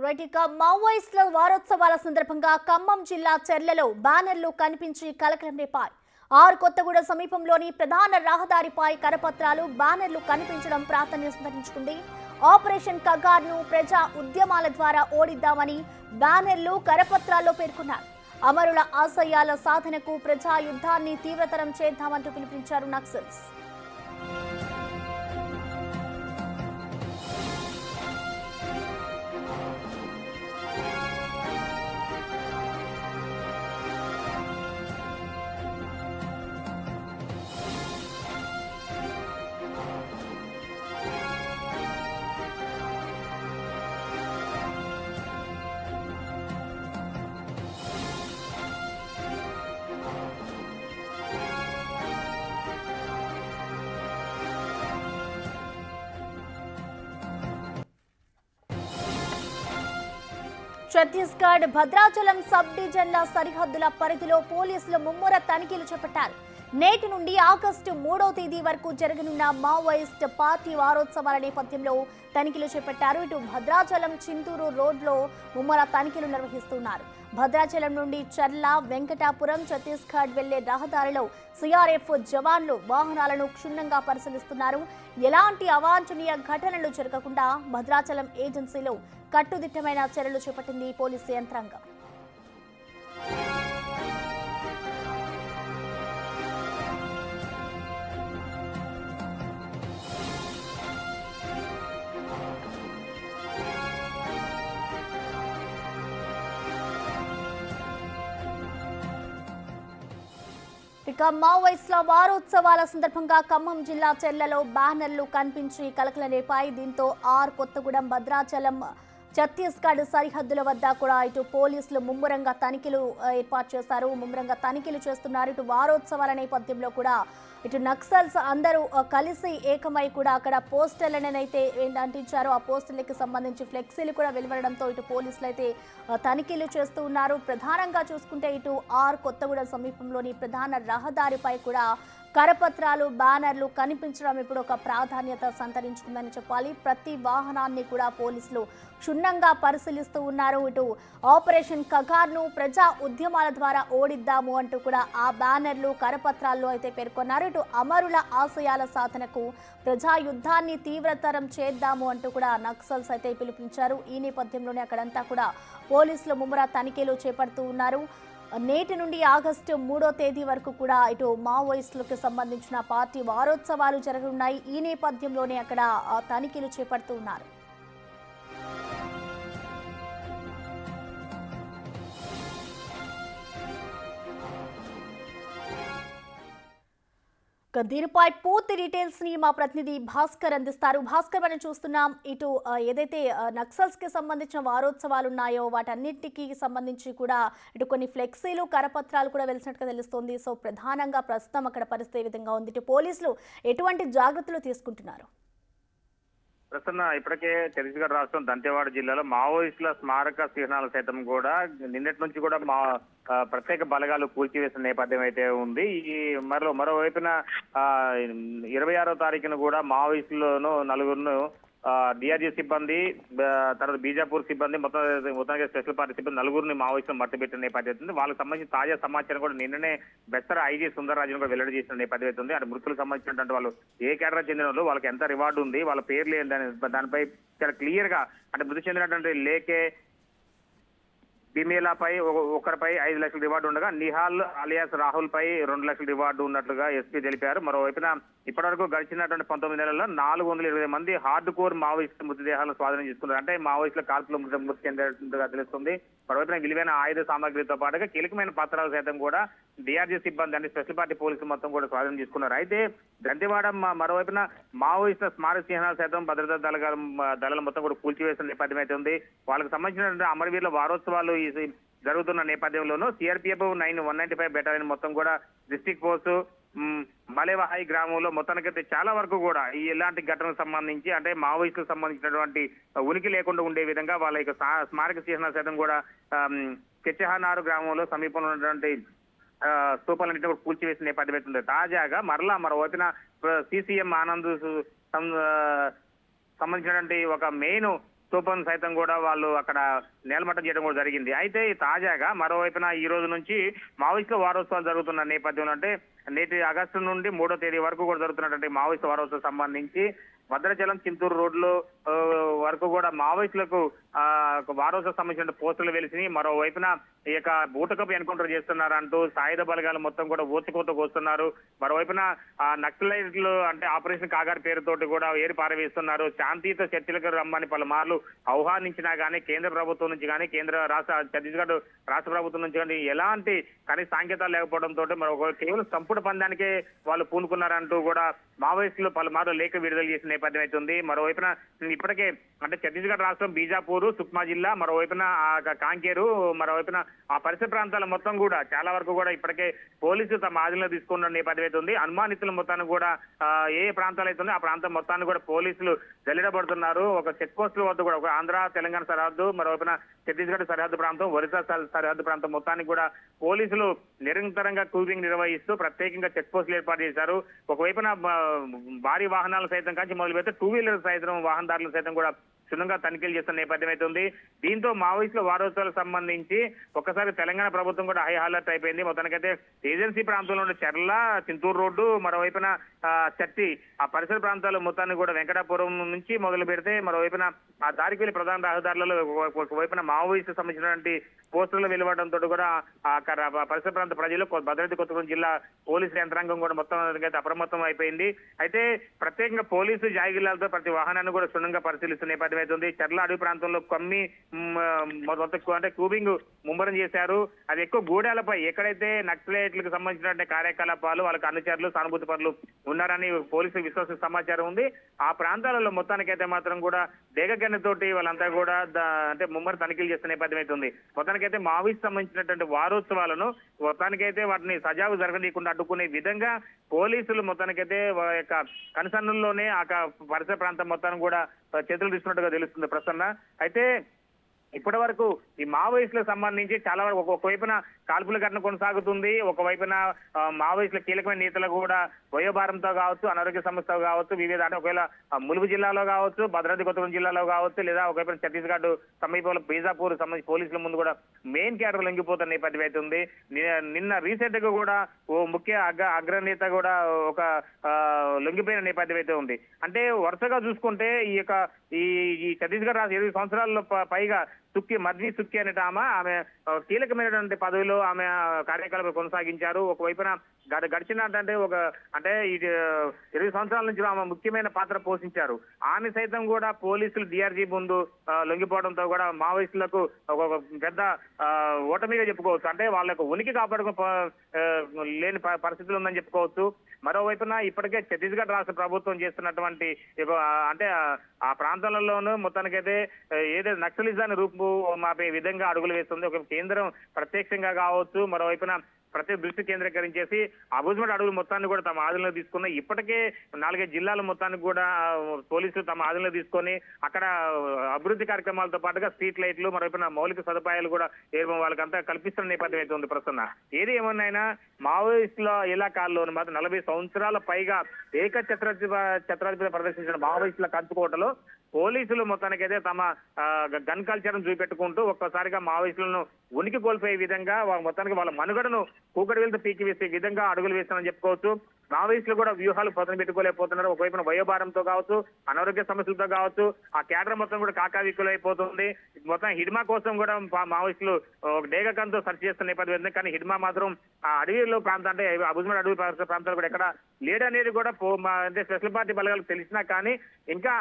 రైటిక మావోయిస్టుల వారోత్సవాల సందర్భంగా ఖమ్మం జిల్లా చెర్లలో బ్యానర్లు కనిపించి కలకలం రేపాయి. కొత్తగూడ సమీపంలోని ప్రధాన రహదారిపై కరపత్రాలు బ్యానర్లు కనిపించడం ప్రాధాన్యం సంతరించుకుంది. ఆపరేషన్ కగార్ను ప్రజా ఉద్యమాల ద్వారా ఓడిద్దామని బ్యానర్లు కరపత్రాల్లో పేర్కొన్నారు. అమరుల ఆశయాల సాధనకు ప్రజా యుద్ధాన్ని తీవ్రతరం చేద్దామంటూ పిలుపునిచ్చారు నక్సల్స్. ఛత్తీస్గఢ్ భద్రాచలం సబ్ డివిజన్ల సరిహద్దుల పరిధిలో పోలీసులు ముమ్మర తనిఖీలు చేపట్టారు. నేటి నుండి ఆగస్టు 3వ తేదీ వరకు జరగనున్న మావోయిస్ట్ పార్టీ వారోత్సవాల నేపథ్యంలో తనిఖీలు చేపట్టారు. ఇటు భద్రాచలం చింతూరు రోడ్లో ముమ్మర తనిఖీలు నిర్వహిస్తున్నారు. భద్రాచలం నుండి చర్ల వెంకటాపురం ఛత్తీస్గఢ్ వెళ్లే రహదారిలో సిఆర్ఎఫ్ జవాన్లు వాహనాలను క్షుణ్ణంగా పరిశీలిస్తున్నారు. ఎలాంటి అవాంఛనీయ ఘటనలు జరగకుండా భద్రాచలం ఏజెన్సీలో కట్టుదిట్టమైన చర్యలు చేపట్టింది పోలీసు యంత్రాంగం. ఇక మావోయిస్టుల వారోత్సవాల సందర్భంగా ఖమ్మం జిల్లా చెర్లలో బ్యానర్లు కనిపించి కలకలం రేపాయి. దీంతో కొత్తగూడెం భద్రాచలం ఛత్తీస్గఢ్ సరిహద్దుల వద్ద కూడా ఇటు పోలీసులు ముమ్మరంగా తనిఖీలు ఏర్పాటు చేశారు. ముమ్మరంగా తనిఖీలు చేస్తున్నారు. ఇటు వారోత్సవాల నేపథ్యంలో కూడా ఇటు నక్సల్స్ అందరూ కలిసి ఏకమై కూడా అక్కడ పోస్టర్లనైతే అంటించారు. ఆ పోస్టర్లకు సంబంధించి ఫ్లెక్సీలు కూడా వెలువడడంతో ఇటు పోలీసులు అయితే తనిఖీలు చేస్తూ ఉన్నారు. ప్రధానంగా చూసుకుంటే ఇటు కొత్తగూడెం సమీపంలోని ప్రధాన రహదారిపై కూడా కరపత్రాలు బ్యానర్లు కనిపించడం ఇప్పుడు ఒక ప్రాధాన్యత సంతరించుకుందని చెప్పాలి. ప్రతి వాహనాన్ని కూడా పోలీసులు క్షుణ్ణంగా పరిశీలిస్తూ ఉన్నారు. ఇటు ఆపరేషన్ కగార్ను ప్రజా ఉద్యమాల ద్వారా ఓడిద్దాము అంటూ కూడా ఆ బ్యానర్లు కరపత్రాల్లో అయితే పేర్కొన్నారు. ఇటు అమరుల ఆశయాల సాధనకు ప్రజా యుద్ధాన్ని తీవ్రతరం చేద్దాము అంటూ కూడా నక్సల్స్ అయితే పిలుపునిచ్చారు. ఈ నేపథ్యంలోనే అక్కడంతా కూడా పోలీసులు ముమ్మర తనిఖీలు చేపడుతూ ఉన్నారు. నేటి నుండి ఆగస్టు 3వ తేదీ వరకు కూడా ఇటు మావోయిస్టులకు సంబంధించిన పార్టీ వారోత్సవాలు జరగనున్నాయి. ఈ నేపథ్యంలోనే అక్కడ తనిఖీలు చేపడుతూ ఉన్నారు. దీనిపై పూర్తి డీటెయిల్స్ ని మా ప్రతినిధి భాస్కర్ అందిస్తారు. భాస్కర్, మనం చూస్తున్నాం ఇటు ఏదైతే నక్సల్స్ కి సంబంధించిన వారోత్సవాలు ఉన్నాయో వాటన్నిటికీ సంబంధించి కూడా ఇటు కొన్ని ఫ్లెక్సీలు కరపత్రాలు కూడా వెలిసినట్టుగా తెలుస్తోంది. సో ప్రధానంగా ప్రస్తుతం అక్కడ పరిస్థితి ఏ విధంగా ఉంది? ఇటు పోలీసులు ఎటువంటి జాగ్రత్తలు తీసుకుంటున్నారు? ప్రస్తుతం ఇప్పటికే ఛత్తీస్గఢ్ రాష్ట్రం దంతెవాడ జిల్లాలో మావోయిస్టుల స్మారక చిహ్నాలు సైతం కూడా నిన్నటి నుంచి కూడా ప్రత్యేక బలగాలు కూల్చివేసిన నేపథ్యం అయితే ఉంది. ఈ మరోవైపున 26వ తారీఖున కూడా మావోయిస్టులను నలుగురును డిఆర్జీ సిబ్బంది, తర్వాత బీజాపూర్ సిబ్బంది, మొత్తానికి స్పెషల్ పార్టీ సిబ్బంది నలుగురిని మావోయిస్టులు మట్టుబెట్టిన నేపథ్యం ఉంది. వాళ్ళకి సంబంధించిన తాజా సమాచారం కూడా నిన్ననే బెస్తర ఐజీ సుందరరాజన్ కూడా వెల్లడి చేసిన నేపథ్యం అయితే ఉంది. అంటే మృతులకు సంబంధించినటువంటి వాళ్ళు ఏ కేటగిరీకి చెందిన వాళ్ళు, వాళ్ళకి ఎంత రివార్డు ఉంది, వాళ్ళ పేర్లు ఏంటనే దానిపై చాలా క్లియర్ గా అంటే మృతి చెందినటువంటి లేకే బిమేలాపై ఒకరిపై 5 లక్షల రివార్డు ఉండగా నిహాల్ అలియాస్ రాహుల్ పై 2 లక్షల రివార్డు ఉన్నట్లుగా ఎస్పీ తెలిపారు. మరోవైపున ఇప్పటివరకు గడిచినటువంటి 19 నెలల్లో 420 మంది హార్డ్ కోర్ మావోయిస్టు మృతదేహాలను స్వాధీనం చేసుకున్నారు. అంటే మావోయిస్టుల కాల్పులో మృతి చెందినట్టుగా తెలుస్తుంది. మరోవైపున విలువైన ఆయుధ సామాగ్రితో పాటుగా కీలకమైన పత్రాలు సైతం కూడా డిఆర్జీ సిబ్బంది అంటే స్పెషల్ పార్టీ పోలీసులు మొత్తం కూడా స్వాధీనం చేసుకున్నారు. అయితే దంతెవాడ మరోవైపున మావోయిస్టుల స్మారక చిహ్నాలు సైతం భద్రతా దళాల మొత్తం కూడా కూల్చివేసిన నేపథ్యం అయితే ఉంది. వాళ్ళకి సంబంధించిన అమరవీరుల వారోత్సవాలు జరుగుతున్న నేపథ్యంలోనూ సిఆర్పిఎఫ్ 195 బెటాలియన్ మొత్తం కూడా డిస్ట్రిక్ట్ ఫోర్స్ మలేవాహాయి గ్రామంలో మొత్తానికైతే చాలా వరకు కూడా ఇలాంటి ఘటనకు సంబంధించి అంటే మావోయిస్టులకు సంబంధించినటువంటి ఉనికి లేకుండా ఉండే విధంగా వాళ్ళ యొక్క స్మారక చిహ్నాలు సైతం కూడా కెచ్చహనారు గ్రామంలో సమీపంలో ఉన్నటువంటి స్తూపాలన్నింటినీ కూడా కూల్చివేసిన నేపథ్యం అవుతుంది. తాజాగా మరోవైపున సిసిఎం ఆనంద్ సంబంధించినటువంటి ఒక మెయిన్ స్తూపం సైతం కూడా వాళ్ళు అక్కడ నేలమట్టం చేయడం కూడా జరిగింది. అయితే తాజాగా మరోవైపున ఈ రోజు నుంచి మావోయిస్టుల వారోత్సవాలు జరుగుతున్న నేపథ్యంలో అంటే నేటి ఆగస్టు నుండి 3వ తేదీ వరకు కూడా జరుగుతున్నటువంటి మావోయిస్టు వారోత్సవం సంబంధించి భద్రాచలం చింతూరు రోడ్లు వరకు కూడా మావోయిస్టులకు వారోత్సవం సంబంధించిన పోస్టులు వెలిసినాయి. మరోవైపున ఈ యొక్క బూటకపు ఎన్కౌంటర్ చేస్తున్నారంటూ సాయుధ బలగాలు మొత్తం కూడా ఊచకోతకు వస్తున్నారు. మరోవైపున నక్సలైట్లు అంటే ఆపరేషన్ కాగారు పేరుతోటి కూడా ఏరి పారవేస్తున్నారు. శాంతియుత చర్చలకు రమ్మని పలుమార్లు ఆహ్వానించినా గానీ కేంద్ర ప్రభుత్వం నుంచి కానీ ఛత్తీస్గఢ్ రాష్ట్ర ప్రభుత్వం నుంచి కానీ ఎలాంటి కనీస సాంకేతాలు లేకపోవడంతో మరొక కేవలం చంపుడు పందానికే వాళ్ళు పూనుకున్నారంటూ కూడా మావోయిస్టులు పలుమార్లు లేఖ విడుదల చేసిన నేపథ్యం అవుతుంది. మరోవైపున ఇప్పటికే అంటే ఛత్తీస్గఢ్ రాష్ట్రం బీజాపూర్, సుక్మా జిల్లా, మరోవైపున కాంకేరు, మరోవైపున ఆ పరిసర ప్రాంతాల మొత్తం కూడా చాలా వరకు కూడా ఇప్పటికే పోలీసులు తమ ఆధీనంలో తీసుకున్న నేపథ్యం అవుతుంది. అనుమానితుల మొత్తాన్ని కూడా ఏ ప్రాంతాలు అవుతుంది ఆ ప్రాంతం మొత్తాన్ని కూడా పోలీసులు జల్లెడబడుతున్నారు. ఒక చెక్ పోస్టుల వద్ద కూడా ఒక ఆంధ్ర తెలంగాణ సరిహద్దు, మరోవైపున ఛత్తీస్గఢ్ సరిహద్దు ప్రాంతం, ఒరిస్సా సరిహద్దు ప్రాంతం మొత్తానికి కూడా పోలీసులు నిరంతరంగా కూపింగ్ నిర్వహిస్తూ ప్రత్యేకంగా చెక్ పోస్టులు ఏర్పాటు చేశారు. ఒకవైపున భారీ వాహనాలు సైతం కాంచి మొదలు పెడితే 2 వీలర్ సైతం వాహనదారులు సైతం కూడా క్షుణ్ణంగా తనిఖీలు చేస్తున్న నేపథ్యం అవుతుంది. దీంతో మావోయిస్టుల వారోత్సవాలకు సంబంధించి ఒక్కసారి తెలంగాణ ప్రభుత్వం కూడా హై అలర్ట్ అయిపోయింది. మొత్తానికైతే ఏజెన్సీ ప్రాంతంలో ఉన్న చెర్ల, చింతూరు రోడ్డు, మరోవైపున చట్టి ఆ పరిసర ప్రాంతాలు మొత్తాన్ని కూడా వెంకటాపురం నుంచి మొదలు పెడితే మరోవైపున ఆ దారికి వెళ్లి ప్రధాన రహదారులలో ఒకవైపున మావోయిస్టు సంబంధించినటువంటి పోస్టులు వెలువడంతో కూడా ఆ పరిసర ప్రాంత ప్రజలు భద్రాద్రి కొత్తగూడెం జిల్లా పోలీసు యంత్రాంగం కూడా మొత్తం అప్రమత్తం అయిపోయింది. అయితే ప్రత్యేకంగా పోలీసు జాగిలాలతో ప్రతి వాహనాన్ని కూడా క్షుణ్ణంగా పరిశీలిస్తున్న నేపథ్యం అవుతుంది. చర్ల అడవి ప్రాంతంలో కమ్మి అంటే కూబింగ్ ముమ్మరం చేశారు. అది ఎక్కువ గూడాలపై ఎక్కడైతే నక్సలైట్లకు సంబంధించినటువంటి కార్యకలాపాలు వాళ్ళకి అనుచరులు సానుభూతి పరులు ఉన్నారని పోలీసులు విశ్వాస సమాచారం ఉంది. ఆ ప్రాంతాలలో మొత్తానికైతే మాత్రం కూడా డేగగన్నతోటి వాళ్ళంతా కూడా అంటే ముమ్మరం తనిఖీలు చేస్తున్న నేపథ్యం అవుతుంది. మొత్తానికైతే మావోయిస్ట్ సంబంధించినటువంటి వారోత్సవాలను మొత్తానికైతే వాటిని సజావు జరగనీయకుండా అడ్డుకునే విధంగా పోలీసులు మొత్తానికైతే వారి యొక్క కనుసన్నల్లోనే ఆ పరిసర ప్రాంతం మొత్తాన్ని కూడా చేతులు తీసుకున్నట్టుగా తెలుస్తుంది ప్రసన్న. అయితే ఇప్పటి వరకు ఈ మావోయిస్టులకు సంబంధించి చాలా వరకు ఒకవైపున కాల్పుల ఘటన కొనసాగుతుంది. ఒకవైపున మావోయిస్టుల కీలకమైన నేతలు కూడా వయోభారంతో కావచ్చు, అనారోగ్య సమస్యతో కావచ్చు, వివిధ అంటే ఒకవేళ ములుగు జిల్లాలో కావచ్చు, భద్రాద్రి కొత్తగూడెం జిల్లాలో కావచ్చు, లేదా ఒకవైపున ఛత్తీస్గఢ్ సమీపంలో బీజాపూర్ సంబంధించి పోలీసుల ముందు కూడా మెయిన్ క్యాడర్ లొంగిపోతున్న నేపథ్యం అవుతుంది. నిన్న రీసెంట్ గా కూడా ఓ ముఖ్య అగ్రనేత కూడా ఒక లొంగిపోయిన నేపథ్యం అయితే ఉంది. అంటే వరుసగా చూసుకుంటే ఈ ఛత్తీస్గఢ్ రాష్ట్ర 20 సంవత్సరాల పైగా మర్జీ సుక్కి అనేట ఆమె కీలకమైనటువంటి పదవిలో ఆమె కార్యకలాపాలు కొనసాగించారు. ఒకవైపున గడిచినట్టే అంటే 20 సంవత్సరాల నుంచి ఆమె ముఖ్యమైన పాత్ర పోషించారు. ఆమె సైతం కూడా పోలీసులు డిఆర్జీ ముందు లొంగిపోవడంతో కూడా మావోయిస్టులకు ఒక పెద్ద ఓటమిగా చెప్పుకోవచ్చు. అంటే వాళ్ళకు ఉనికి కాపాడుకు లేని పరిస్థితులు ఉందని చెప్పుకోవచ్చు. మరోవైపున ఇప్పటికే ఛత్తీస్గఢ్ రాష్ట్ర ప్రభుత్వం చేస్తున్నటువంటి అంటే ఆ ప్రాంతాలలోనూ మొత్తానికైతే ఏదైతే నక్సలిజాన్ని రూపు మాపే విధంగా అడుగులు వేస్తుంది. ఒక కేంద్రం ప్రత్యక్షంగా కావచ్చు, మరోవైపున ప్రత్యేక దృష్టి కేంద్రీకరించేసి అబుజ్మట్ అడుగులు మొత్తాన్ని కూడా తమ ఆధీనంలో తీసుకున్న ఇప్పటికే 4-5 జిల్లాల మొత్తానికి కూడా పోలీసులు తమ ఆధీనంలో తీసుకొని అక్కడ అభివృద్ధి కార్యక్రమాలతో పాటుగా స్ట్రీట్ లైట్లు, మరోవైపున మౌలిక సదుపాయాలు కూడా వాళ్ళకంతా కల్పిస్తున్న నేపథ్యం అయితే ఉంది ప్రస్తుతం. ఏది ఏమన్నా మావోయిస్టుల ఇలాకాల్లో మాత్రం 40 సంవత్సరాల పైగా ఛత్రాధిపతి ప్రదర్శించిన మావోయిస్టుల కంచుకోటలో పోలీసులు మొత్తానికైతే తమ గన్ కల్చర్ను చూపెట్టుకుంటూ ఒక్కసారిగా మావోయిస్టులను ఉనికి కోల్పోయే విధంగా మొత్తానికి వాళ్ళ మనుగడను కూకటి వెళ్తూ పీకి వేసే విధంగా అడుగులు వేస్తామని చెప్పుకోవచ్చు. మావోయిస్టులు కూడా వ్యూహాలు పదును పెట్టుకోలేకపోతున్నారు. ఒకవైపున వయోభారంతో కావచ్చు, అనారోగ్య సమస్యలతో కావచ్చు, ఆ క్యాడర్ మొత్తం కూడా కాకావిక్కులైపోతుంది. మొత్తం హిడ్మా కోసం కూడా మావోయిస్టులు డేగకంతో సెర్చ్ చేస్తున్న నేపథ్యం. కానీ హిడ్మా మాత్రం ఆ అడవిలో ప్రాంతం అంటే అబుజ్మట్ అడవి ప్రాంతాలు కూడా ఎక్కడ లేడనేది కూడా అంటే స్పెషల్ పార్టీ బలగాలకు తెలిసినా కానీ ఇంకా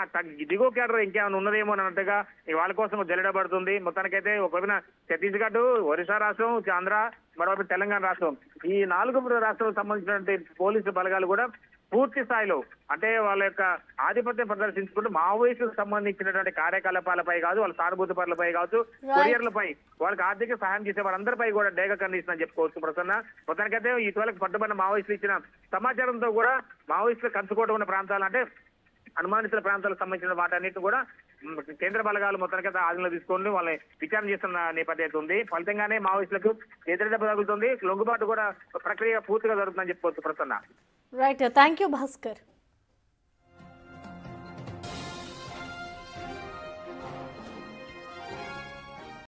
దిగువ క్యాడర్ ఇంకేమైనా ఉన్నదేమో అన్నట్టుగా వాళ్ళ కోసం జల్లెడబడుతుంది. మొత్తానికైతే ఒకవైపున ఛత్తీస్గఢ్, ఒరిస్సా రాష్ట్రం, ఆంధ్ర, మరోవైపు తెలంగాణ రాష్ట్రం, ఈ 4 రాష్ట్రాలకు సంబంధించినటువంటి పోలీసు బలగాలు కూడా పూర్తి స్థాయిలో అంటే వాళ్ళ యొక్క ఆధిపత్యం ప్రదర్శించుకుంటూ మావోయిస్టులకు సంబంధించినటువంటి కార్యకలాపాలపై కాదు, వాళ్ళ సానుభూతి పరులపై కావచ్చు, కొరియర్లపై వాళ్ళకి ఆర్థిక సహాయం చేసే వాళ్ళందరిపై కూడా డేగ కండిషన్ చెప్పుకోవచ్చు ప్రసన్న. మొత్తానికైతే ఇటీవలకు పట్టుబడిన మావోయిస్టులు ఇచ్చిన సమాచారంతో కూడా మావోయిస్టులు కంచుకోవడం ఉన్న ప్రాంతాలు అంటే అనుమానితుల ప్రాంతాలకు సంబంధించిన వాటన్నిటిని కూడా కేంద్ర బలగాలు మొత్తానికైతే ఆధీనంలో తీసుకొని వాళ్ళని విచారణ చేస్తున్న నేపథ్యం ఉంది. ఫలితంగానే మావోయిస్టులకు ఎదురెదెబ్బ తగులుతుంది. లొంగుబాటు కూడా ప్రక్రియ పూర్తిగా జరుగుతుందని చెప్పుకోవచ్చు Prasanna. Right, thank you Bhaskar.